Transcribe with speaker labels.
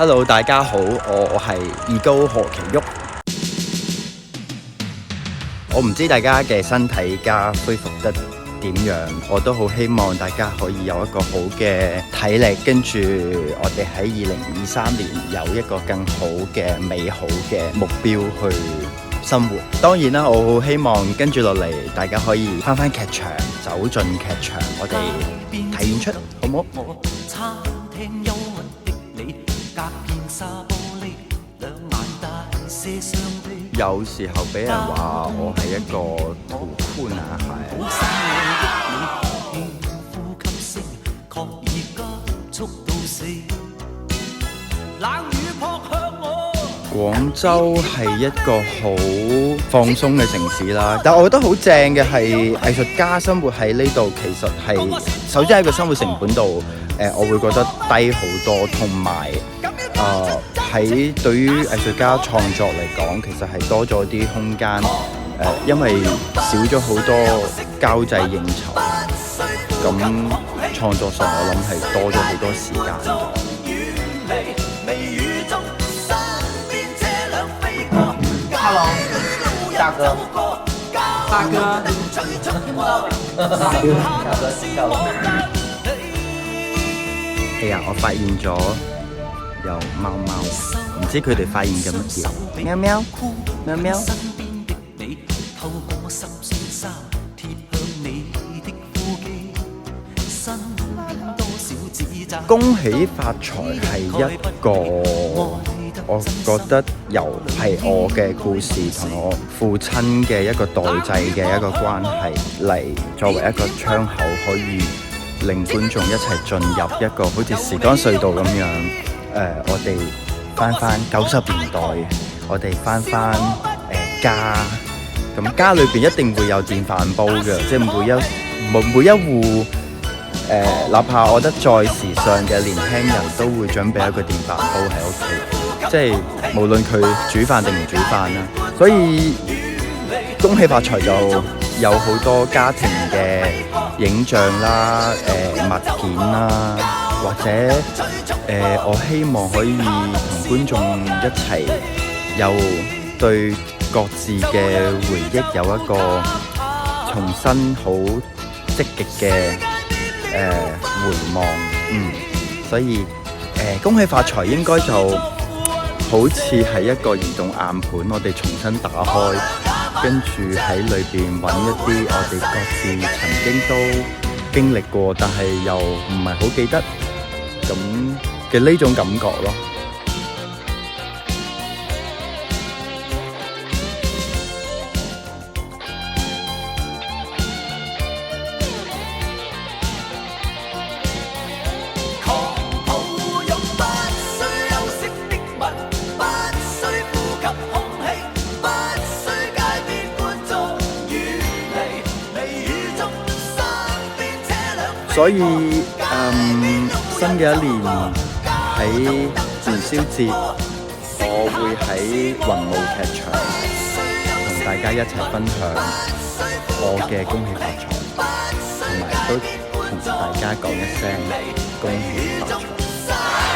Speaker 1: Hello， 大家好，我係二高何其旭。我唔知大家嘅身體而家恢復得點樣，我都好希望大家可以有一個好嘅體力，跟住我哋喺2023年有一個更好嘅美好嘅目標去生活。當然啦，我好希望跟住落嚟大家可以返劇場，走進劇場，我哋睇演出，好唔好？有時候俾人話我係一個土酷男孩。廣州係一個好放鬆嘅城市啦，但我覺得好正嘅係藝術家生活喺呢度，其實係首先喺個生活成本度，我會覺得低好多，同埋喺對於藝術家創作嚟講，其實係多咗啲空間，因為少咗好多交際應酬，咁創作上我諗係多咗好多時間。
Speaker 2: Hello， 大哥，大哥，
Speaker 1: 係啊，我發現咗有貓貓，唔知佢哋發現緊乜嘢？喵喵，喵喵。恭喜發財係一個，我覺得由係我嘅故事同我父親嘅一個代際嘅一個關係嚟作為一個窗口，可以令觀眾一齊進入一個好似時光隧道咁樣。我哋翻90年代，我哋翻家，咁家裏邊一定會有電飯煲嘅，即係每一戶。哪怕我覺得再時尚嘅年輕人都會準備一個電飯煲喺屋企，即係無論佢煮飯定唔煮飯啦。所以恭喜發財就有好多家庭嘅影像啦、物件啦，或者我希望可以同觀眾一齊有對各自嘅回憶有一個重新好積極嘅回望，所以恭喜發財應該就好似係一個移動硬盤，我哋重新打開，跟住喺裏邊揾一啲我哋各自曾經都經歷過，但係又唔係好記得咁嘅呢種感覺咯。所以新嘅一年喺元宵節，我會喺雲霧劇場同大家一齊分享我嘅恭喜發財，同埋都同大家講一聲恭喜發財。